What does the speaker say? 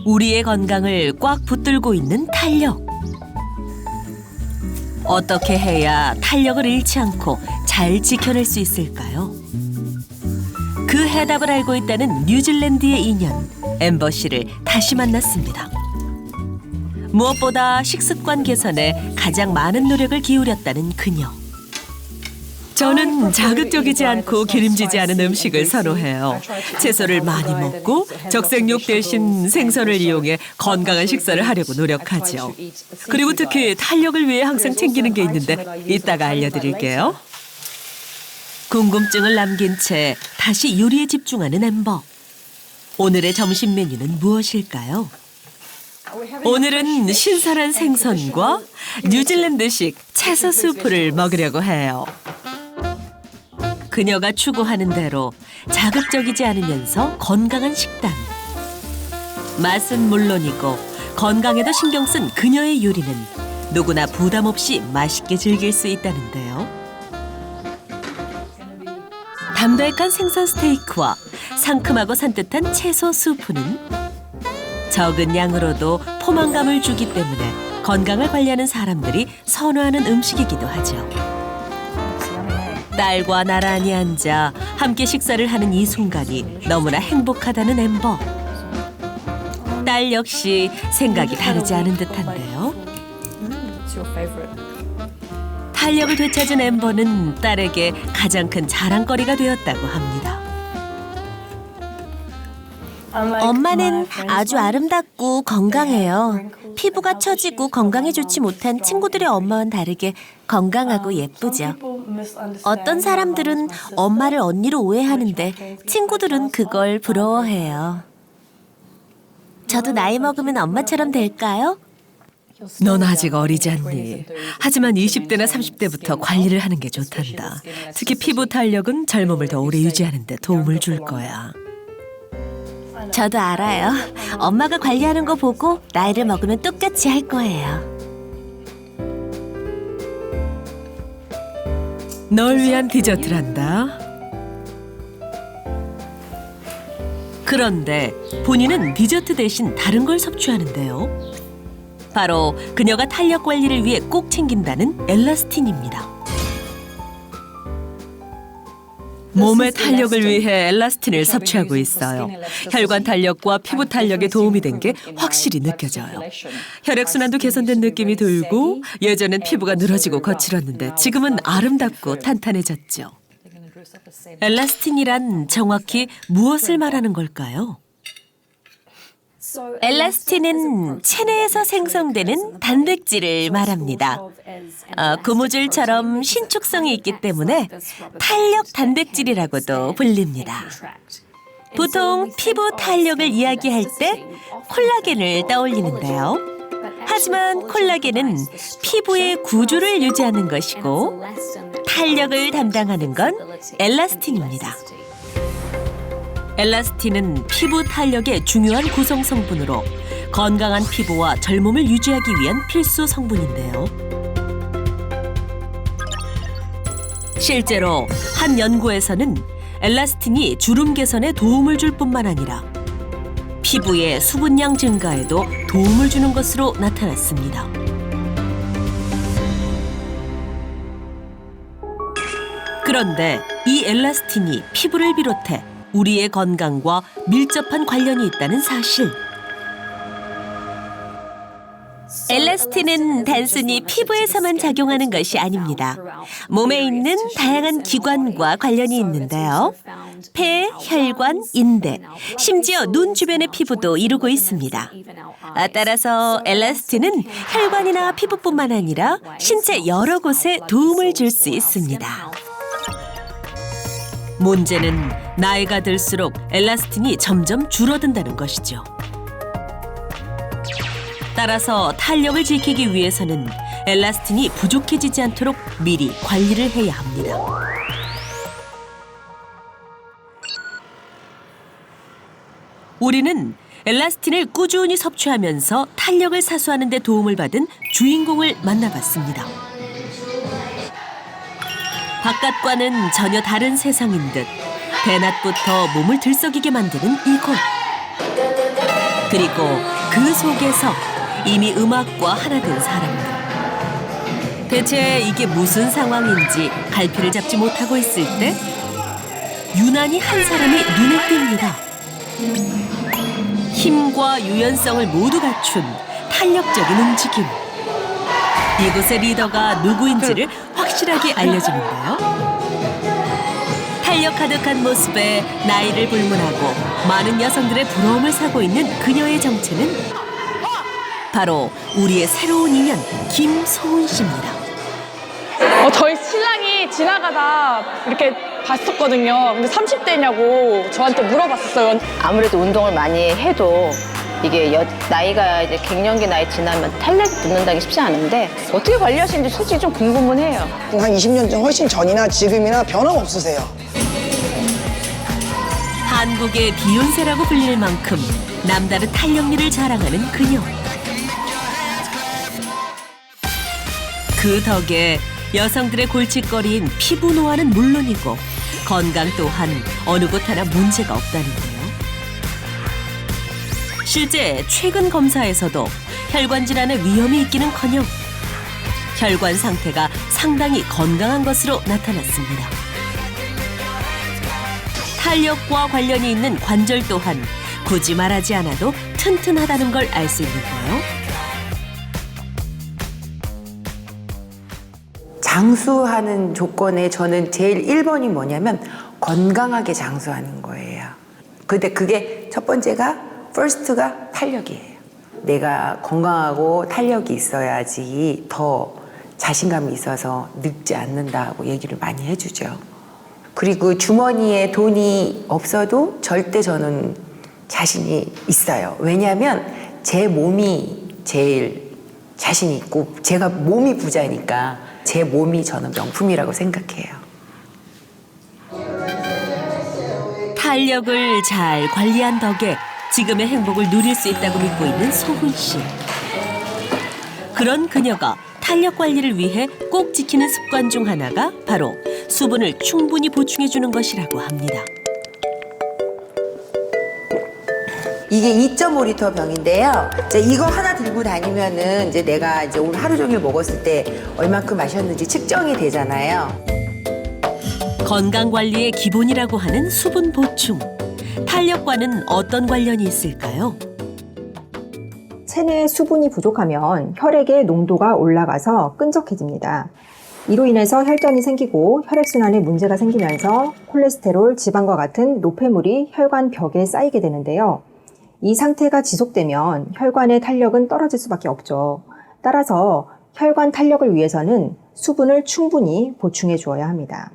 우리의 건강을 꽉 붙들고 있는 탄력. 어떻게 해야 탄력을 잃지 않고 잘 지켜낼 수 있을까요? 그 해답을 알고 있다는 뉴질랜드의 인연, 앰버 씨를 다시 만났습니다. 무엇보다 식습관 개선에 가장 많은 노력을 기울였다는 그녀. 저는 자극적이지 않고 기름지지 않은 음식을 선호해요. 채소를 많이 먹고 적색육 대신 생선을 이용해 건강한 식사를 하려고 노력하죠. 그리고 특히 탄력을 위해 항상 챙기는 게 있는데 이따가 알려드릴게요. 궁금증을 남긴 채 다시 요리에 집중하는 앰버. 오늘의 점심 메뉴는 무엇일까요? 오늘은 신선한 생선과 뉴질랜드식 채소 수프를 먹으려고 해요. 그녀가 추구하는 대로 자극적이지 않으면서 건강한 식단. 맛은 물론이고 건강에도 신경 쓴 그녀의 요리는 누구나 부담 없이 맛있게 즐길 수 있다는데요. 담백한 생선 스테이크와 상큼하고 산뜻한 채소 수프는 적은 양으로도 포만감을 주기 때문에 건강을 관리하는 사람들이 선호하는 음식이기도 하죠. 딸과 나란히 앉아 함께 식사를 하는 이 순간이 너무나 행복하다는 앰버. 딸 역시 생각이 다르지 않은 듯한데요. 탄력을 되찾은 앰버는 딸에게 가장 큰 자랑거리가 되었다고 합니다. 엄마는 아주 아름답고 건강해요. 피부가 처지고 건강에 좋지 못한 친구들의 엄마와는 다르게 건강하고 예쁘죠. 어떤 사람들은 엄마를 언니로 오해하는데 친구들은 그걸 부러워해요. 저도 나이 먹으면 엄마처럼 될까요? 넌 아직 어리지 않니? 하지만 20대나 30대부터 관리를 하는 게 좋단다. 특히 피부 탄력은 젊음을 더 오래 유지하는 데 도움을 줄 거야. 저도 알아요. 엄마가 관리하는 거 보고 나이를 먹으면 똑같이 할 거예요. 널 위한 디저트란다. 그런데 본인은 디저트 대신 다른 걸 섭취하는데요. 바로 그녀가 탄력 관리를 위해 꼭 챙긴다는 엘라스틴입니다. 몸의 탄력을 위해 엘라스틴을 섭취하고 있어요. 혈관 탄력과 피부 탄력에 도움이 된 게 확실히 느껴져요. 혈액순환도 개선된 느낌이 들고 예전엔 피부가 늘어지고 거칠었는데 지금은 아름답고 탄탄해졌죠. 엘라스틴이란 정확히 무엇을 말하는 걸까요? 엘라스틴은 체내에서 생성되는 단백질을 말합니다. 고무줄처럼 신축성이 있기 때문에 탄력 단백질이라고도 불립니다. 보통 피부 탄력을 이야기할 때 콜라겐을 떠올리는데요. 하지만 콜라겐은 피부의 구조를 유지하는 것이고 탄력을 담당하는 건 엘라스틴입니다. 엘라스틴은 피부 탄력의 중요한 구성 성분으로 건강한 피부와 젊음을 유지하기 위한 필수 성분인데요. 실제로 한 연구에서는 엘라스틴이 주름 개선에 도움을 줄 뿐만 아니라 피부의 수분량 증가에도 도움을 주는 것으로 나타났습니다. 그런데 이 엘라스틴이 피부를 비롯해 우리의 건강과 밀접한 관련이 있다는 사실. 엘라스틴은 단순히 피부에서만 작용하는 것이 아닙니다. 몸에 있는 다양한 기관과 관련이 있는데요. 폐, 혈관, 인대, 심지어 눈 주변의 피부도 이루고 있습니다. 따라서 엘라스틴은 혈관이나 피부뿐만 아니라 신체 여러 곳에 도움을 줄 수 있습니다. 문제는 나이가 들수록 엘라스틴이 점점 줄어든다는 것이죠. 따라서 탄력을 지키기 위해서는 엘라스틴이 부족해지지 않도록 미리 관리를 해야 합니다. 우리는 엘라스틴을 꾸준히 섭취하면서 탄력을 사수하는 데 도움을 받은 주인공을 만나봤습니다. 바깥과는 전혀 다른 세상인 듯 대낮부터 몸을 들썩이게 만드는 이곳. 그리고 그 속에서 이미 음악과 하나 된 사람들. 대체 이게 무슨 상황인지 갈피를 잡지 못하고 있을 때 유난히 한 사람이 눈에 띕니다. 힘과 유연성을 모두 갖춘 탄력적인 움직임. 이곳의 리더가 누구인지를 확실하게 알려주는데요. 탄력 가득한 모습에 나이를 불문하고 많은 여성들의 부러움을 사고 있는 그녀의 정체는 바로 우리의 새로운 인연 김소은 씨입니다. 저희 신랑이 지나가다 이렇게 봤었거든요. 근데 30대냐고 저한테 물어봤었어요. 아무래도 운동을 많이 해도 이게 나이가 이제 갱년기 나이 지나면 탄력이 붙는다는 게 쉽지 않은데 어떻게 관리하시는지 솔직히 좀 궁금은 해요. 한 20년 전 훨씬 전이나 지금이나 변함없으세요. 한국의 비욘세라고 불릴 만큼 남다른 탄력미를 자랑하는 그녀. 그 덕에 여성들의 골칫거리인 피부 노화는 물론이고 건강 또한 어느 곳 하나 문제가 없다는데요. 실제 최근 검사에서도 혈관 질환의 위험이 있기는커녕 혈관 상태가 상당히 건강한 것으로 나타났습니다. 탄력과 관련이 있는 관절 또한 굳이 말하지 않아도 튼튼하다는 걸 알 수 있는데요. 장수하는 조건에 저는 제일 1번이 뭐냐면 건강하게 장수하는 거예요. 근데 그게 첫 번째가 first가 탄력이에요. 내가 건강하고 탄력이 있어야지 더 자신감이 있어서 늙지 않는다고 얘기를 많이 해주죠. 그리고 주머니에 돈이 없어도 절대 저는 자신이 있어요. 왜냐하면 제 몸이 제일 자신이 있고 제가 몸이 부자니까 제 몸이 저는 명품이라고 생각해요. 탄력을 잘 관리한 덕에 지금의 행복을 누릴 수 있다고 믿고 있는 소훈 씨. 그런 그녀가 탄력 관리를 위해 꼭 지키는 습관 중 하나가 바로 수분을 충분히 보충해주는 것이라고 합니다. 이게 2.5리터 병인데요. 이제 이거 하나 들고 다니면은 이제 내가 이제 오늘 하루 종일 먹었을 때 얼만큼 마셨는지 측정이 되잖아요. 건강 관리의 기본이라고 하는 수분 보충. 탄력과는 어떤 관련이 있을까요? 체내에 수분이 부족하면 혈액의 농도가 올라가서 끈적해집니다. 이로 인해서 혈전이 생기고 혈액순환에 문제가 생기면서 콜레스테롤, 지방과 같은 노폐물이 혈관 벽에 쌓이게 되는데요. 이 상태가 지속되면 혈관의 탄력은 떨어질 수밖에 없죠. 따라서 혈관 탄력을 위해서는 수분을 충분히 보충해 주어야 합니다.